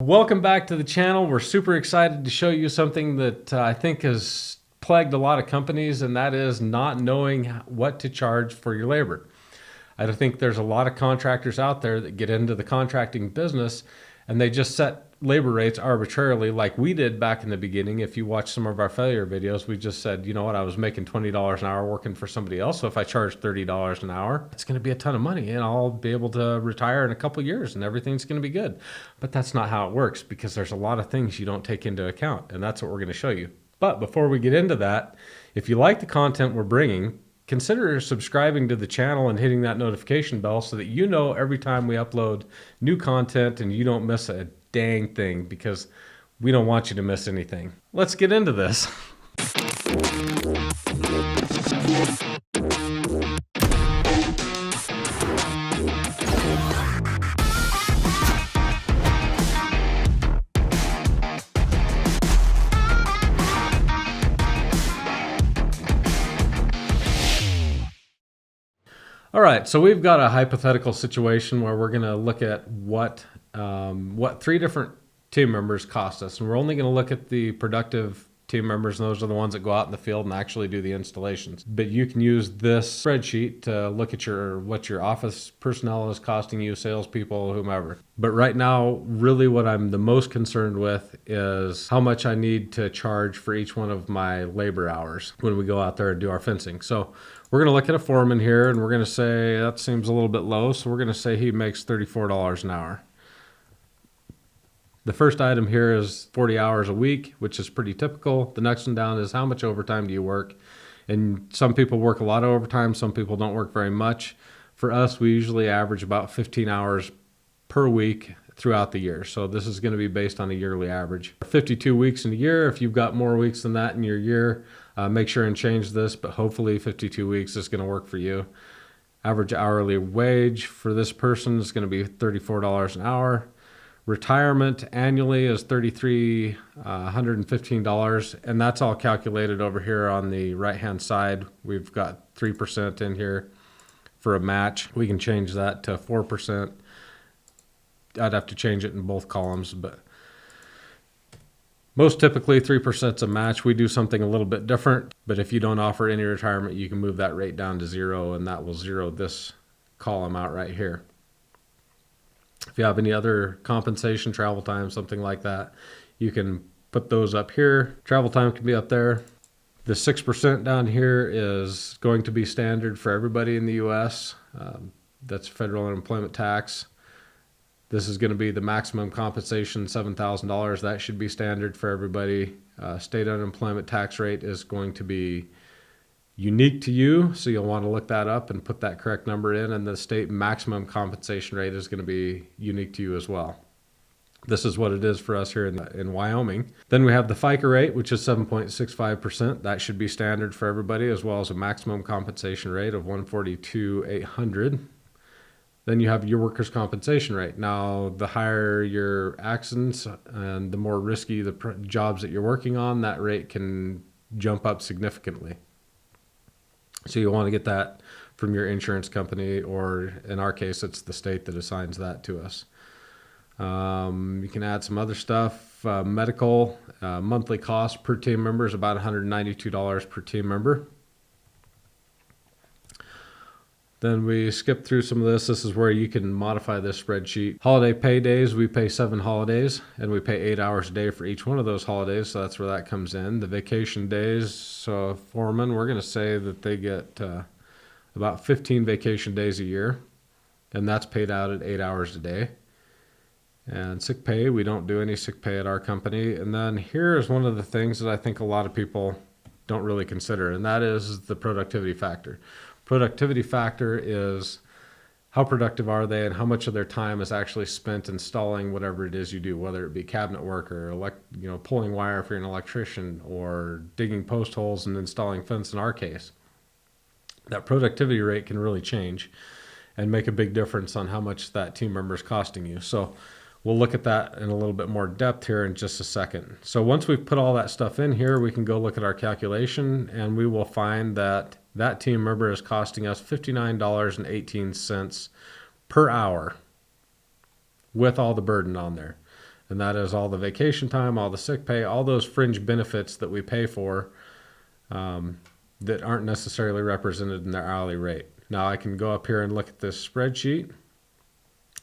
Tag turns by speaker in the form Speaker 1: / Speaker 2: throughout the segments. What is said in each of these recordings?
Speaker 1: Welcome back to the channel. We're super excited to show you something that I think has plagued a lot of companies, and that is not knowing what to charge for your labor. I think there's a lot of contractors out there that get into the contracting business and they just set labor rates arbitrarily like we did back in the beginning. If you watch some of our failure videos, we just said, you know what, I was making $20 an hour working for somebody else. So if I charge $30 an hour, it's going to be a ton of money and I'll be able to retire in a couple of years and everything's going to be good. But that's not how it works, because there's a lot of things you don't take into account, and that's what we're going to show you. But before we get into that, if you like the content we're bringing, consider subscribing to the channel and hitting that notification bell so that you know every time we upload new content and you don't miss a dang thing, because we don't want you to miss anything. Let's get into this. All right, so we've got a hypothetical situation where we're going to look at what three different team members cost us, and we're only going to look at the productive team members, and those are the ones that go out in the field and actually do the installations. But you can use this spreadsheet to look at what your office personnel is costing you, salespeople, whomever. But right now, really what I'm the most concerned with is how much I need to charge for each one of my labor hours when we go out there and do our fencing. So we're going to look at a foreman here, and we're going to say that seems a little bit low, so we're going to say he makes $34 an hour. The first item here is 40 hours a week, which is pretty typical. The next one down is how much overtime do you work? And some people work a lot of overtime, some people don't work very much. For us, we usually average about 15 hours per week throughout the year. So this is going to be based on a yearly average. 52 weeks in a year. If you've got more weeks than that in your year, make sure and change this, but hopefully 52 weeks is going to work for you. Average hourly wage for this person is going to be $34 an hour. Retirement annually is $3,315, and that's all calculated over here on the right-hand side. We've got 3% in here for a match. We can change that to 4%. I'd have to change it in both columns, but most typically 3% is a match. We do something a little bit different, but if you don't offer any retirement, you can move that rate down to 0, and that will zero this column out right here. If you have any other compensation, travel time, something like that, you can put those up here. Travel time can be up there. The 6% down here is going to be standard for everybody in the U.S. That's federal unemployment tax. This is going to be the maximum compensation, $7,000. That should be standard for everybody. State unemployment tax rate is going to be unique to you, so you'll want to look that up and put that correct number in, and the state maximum compensation rate is going to be unique to you as well. This is what it is for us here in Wyoming. Then we have the Fica rate, which is 7.65%. That should be standard for everybody, as well as a maximum compensation rate of $142,800. Then you have your workers' compensation rate. Now, the higher your accidents and the more risky the jobs that you're working on, that rate can jump up significantly. So you'll want to get that from your insurance company, or in our case, it's the state that assigns that to us. You can add some other stuff. Medical, monthly cost per team member is about $192 per team member. Then we skip through some of this. This is where you can modify this spreadsheet. Holiday pay days, we pay 7 holidays, and we pay 8 hours a day for each one of those holidays, so that's where that comes in. The vacation days, so foreman, we're going to say that they get about 15 vacation days a year, and that's paid out at 8 hours a day. And sick pay, we don't do any sick pay at our company. And then here is one of the things that I think a lot of people don't really consider, and that is the productivity factor. Productivity factor is how productive are they and how much of their time is actually spent installing whatever it is you do, whether it be cabinet work or pulling wire if you're an electrician, or digging post holes and installing fence in our case. That productivity rate can really change and make a big difference on how much that team member is costing you. So we'll look at that in a little bit more depth here in just a second. So once we've put all that stuff in here, we can go look at our calculation, and we will find that that team member is costing us $59.18 per hour with all the burden on there. And that is all the vacation time, all the sick pay, all those fringe benefits that we pay for that aren't necessarily represented in their hourly rate. Now I can go up here and look at this spreadsheet.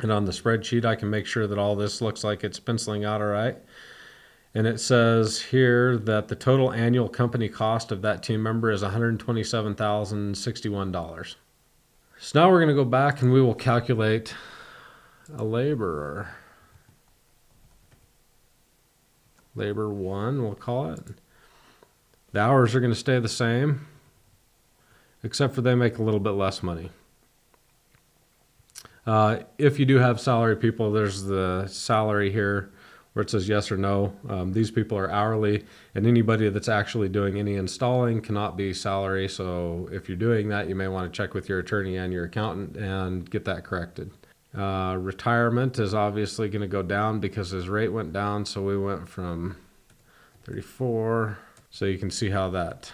Speaker 1: And on the spreadsheet, I can make sure that all this looks like it's penciling out all right. And it says here that the total annual company cost of that team member is $127,061. So now we're going to go back and we will calculate a laborer. Labor 1, we'll call it. The hours are going to stay the same, except for they make a little bit less money. If you do have salary people, there's the salary here where it says yes or no. These people are hourly, and anybody that's actually doing any installing cannot be salary. So if you're doing that, you may want to check with your attorney and your accountant and get that corrected. Retirement is obviously going to go down because his rate went down. So we went from 34. So you can see how that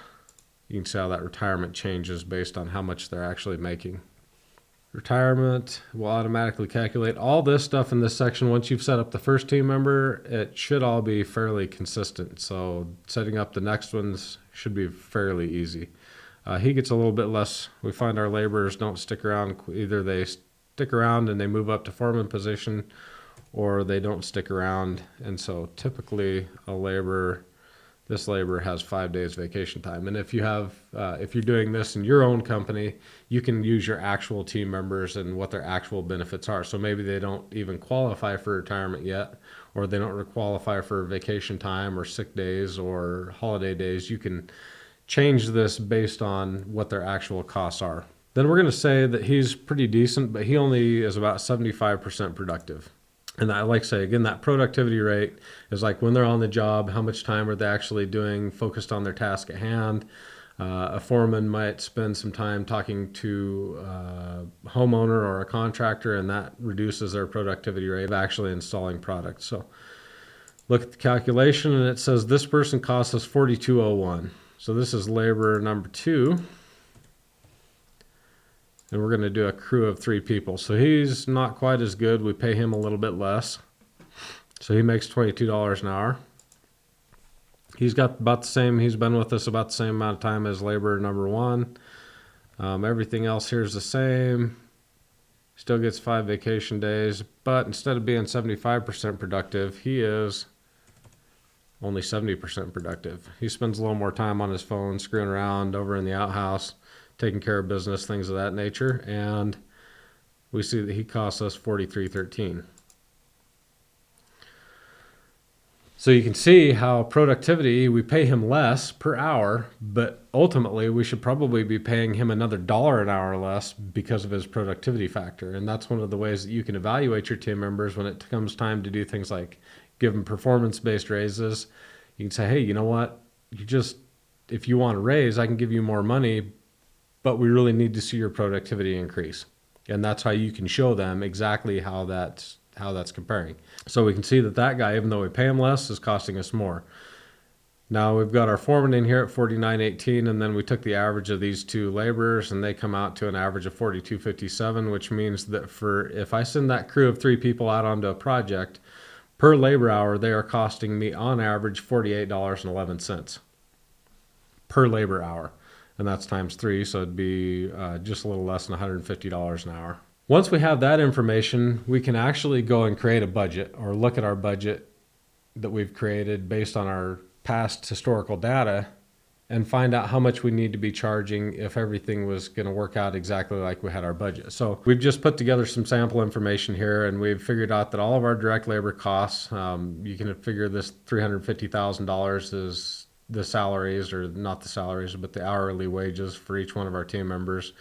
Speaker 1: retirement changes based on how much they're actually making. Retirement will automatically calculate all this stuff in this section. Once you've set up the first team member, it should all be fairly consistent. So setting up the next ones should be fairly easy. He gets a little bit less. We find our laborers don't stick around. Either they stick around and they move up to foreman position, or they don't stick around. And so typically this laborer has 5 days vacation time. And if you're doing this in your own company, you can use your actual team members and what their actual benefits are. So maybe they don't even qualify for retirement yet, or they don't qualify for vacation time or sick days or holiday days. You can change this based on what their actual costs are. Then we're going to say that he's pretty decent, but he only is about 75% productive. And I like to say, again, that productivity rate is like when they're on the job, how much time are they actually doing, focused on their task at hand. A foreman might spend some time talking to a homeowner or a contractor, and that reduces their productivity rate of actually installing products. So look at the calculation, and it says this person costs us $42.01. So this is laborer number 2. And we're going to do a crew of 3 people. So he's not quite as good. We pay him a little bit less. So he makes $22 an hour. He's got about the same. He's been with us about the same amount of time as laborer number 1. Everything else here is the same. Still gets 5 vacation days. But instead of being 75% productive, he is only 70% productive. He spends a little more time on his phone, screwing around over in the outhouse, taking care of business, things of that nature, and we see that he costs us $43.13. So you can see how productivity, we pay him less per hour, but ultimately we should probably be paying him another $1 an hour less because of his productivity factor. And that's one of the ways that you can evaluate your team members when it comes time to do things like give them performance-based raises. You can say, hey, you know what? If you want a raise, I can give you more money, but we really need to see your productivity increase. And that's how you can show them exactly how that's comparing. So we can see that guy, even though we pay him less, is costing us more. Now we've got our foreman in here at $49.18, and then we took the average of these 2 laborers, and they come out to an average of $42.57, which means that if I send that crew of 3 people out onto a project, per labor hour, they are costing me on average $48.11 per labor hour. And that's times 3, so it'd be just a little less than $150 an hour. Once we have that information, we can actually go and create a budget or look at our budget that we've created based on our past historical data and find out how much we need to be charging if everything was going to work out exactly like we had our budget. So we've just put together some sample information here, and we've figured out that all of our direct labor costs, you can figure this $350,000 is the salaries, or not the salaries, but the hourly wages for each one of our team members.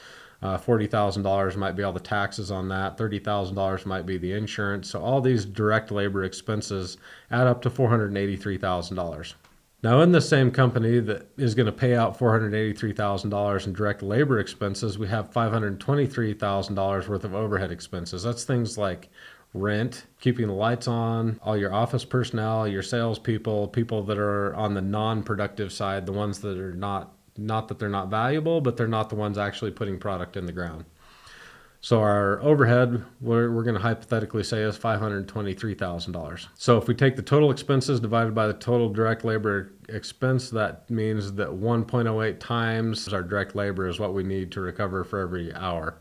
Speaker 1: $40,000 might be all the taxes on that. $30,000 might be the insurance. So all these direct labor expenses add up to $483,000. Now in the same company that is going to pay out $483,000 in direct labor expenses, we have $523,000 worth of overhead expenses. That's things like rent, keeping the lights on, all your office personnel, your salespeople, people that are on the non-productive side, the ones that are not that they're not valuable, but they're not the ones actually putting product in the ground. So our overhead, we're going to hypothetically say is $523,000. So if we take the total expenses divided by the total direct labor expense, that means that 1.08 times our direct labor is what we need to recover for every hour.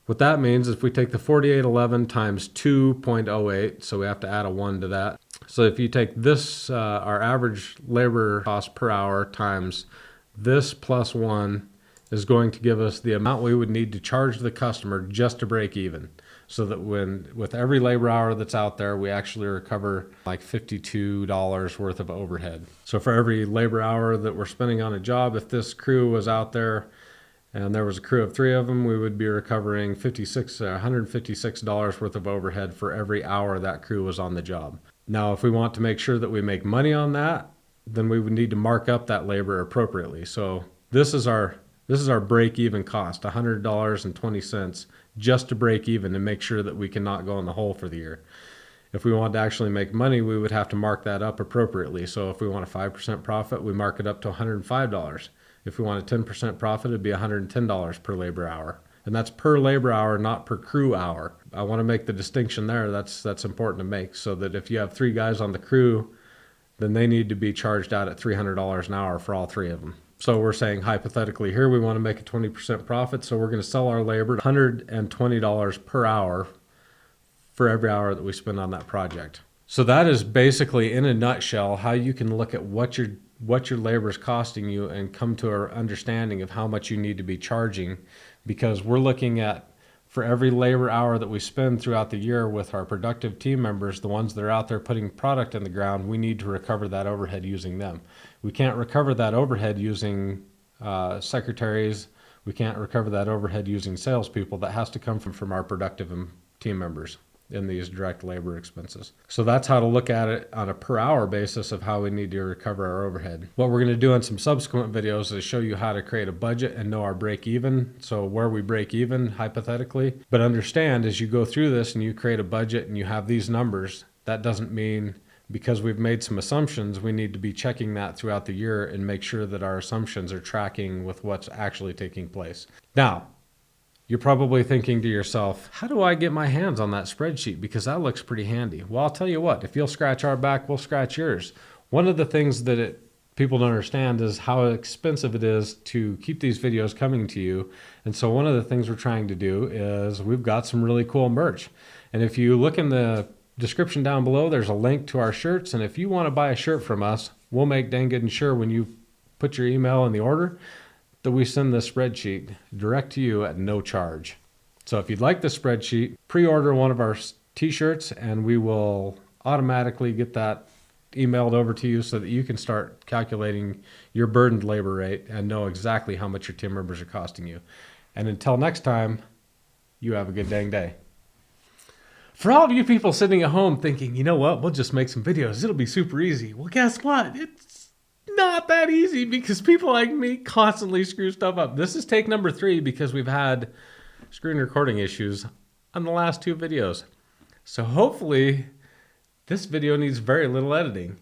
Speaker 1: What that means is if we take the 4811 times 2.08, so we have to add a 1 to that. So if you take this, our average labor cost per hour times this plus 1 is going to give us the amount we would need to charge the customer just to break even. So that with every labor hour that's out there, we actually recover like $52 worth of overhead. So for every labor hour that we're spending on a job, if this crew was out there and there was a crew of 3 of them, we would be recovering $156 worth of overhead for every hour that crew was on the job. Now, if we want to make sure that we make money on that, then we would need to mark up that labor appropriately. So this is our break-even cost, $100.20, just to break even and make sure that we cannot go in the hole for the year. If we want to actually make money, we would have to mark that up appropriately. So if we want a 5% profit, we mark it up to $105. If we want a 10% profit, it'd be $110 per labor hour. And that's per labor hour, not per crew hour. I want to make the distinction there. That's important to make, so that if you have 3 guys on the crew, then they need to be charged out at $300 an hour for all 3 of them. So we're saying hypothetically here, we want to make a 20% profit. So we're going to sell our labor $120 per hour for every hour that we spend on that project. So that is basically, in a nutshell, how you can look at what your labor is costing you and come to an understanding of how much you need to be charging, because we're looking at, for every labor hour that we spend throughout the year with our productive team members, the ones that are out there putting product in the ground, we need to recover that overhead using them. We can't recover that overhead using secretaries. We can't recover that overhead using salespeople. That has to come from our productive team members in these direct labor expenses. So that's how to look at it on a per hour basis of how we need to recover our overhead. What we're going to do in some subsequent videos is show you how to create a budget and know our break even. So where we break even hypothetically, but understand as you go through this and you create a budget and you have these numbers, that doesn't mean because we've made some assumptions, we need to be checking that throughout the year and make sure that our assumptions are tracking with what's actually taking place. Now, you're probably thinking to yourself, how do I get my hands on that spreadsheet? Because that looks pretty handy. Well, I'll tell you what, if you'll scratch our back, we'll scratch yours. One of the things that people don't understand is how expensive it is to keep these videos coming to you. And so one of the things we're trying to do is we've got some really cool merch. And if you look in the description down below, there's a link to our shirts. And if you want to buy a shirt from us, we'll make dang good and sure when you put your email in the order that we send this spreadsheet direct to you at no charge. So if you'd like the spreadsheet, pre-order one of our t-shirts and we will automatically get that emailed over to you so that you can start calculating your burdened labor rate and know exactly how much your team members are costing you. And until next time, you have a good dang day. For all of you people sitting at home thinking, you know what, we'll just make some videos. It'll be super easy. Well, guess what? It's not that easy because people like me constantly screw stuff up. This is take number 3 because we've had screen recording issues on the last 2 videos. So hopefully this video needs very little editing.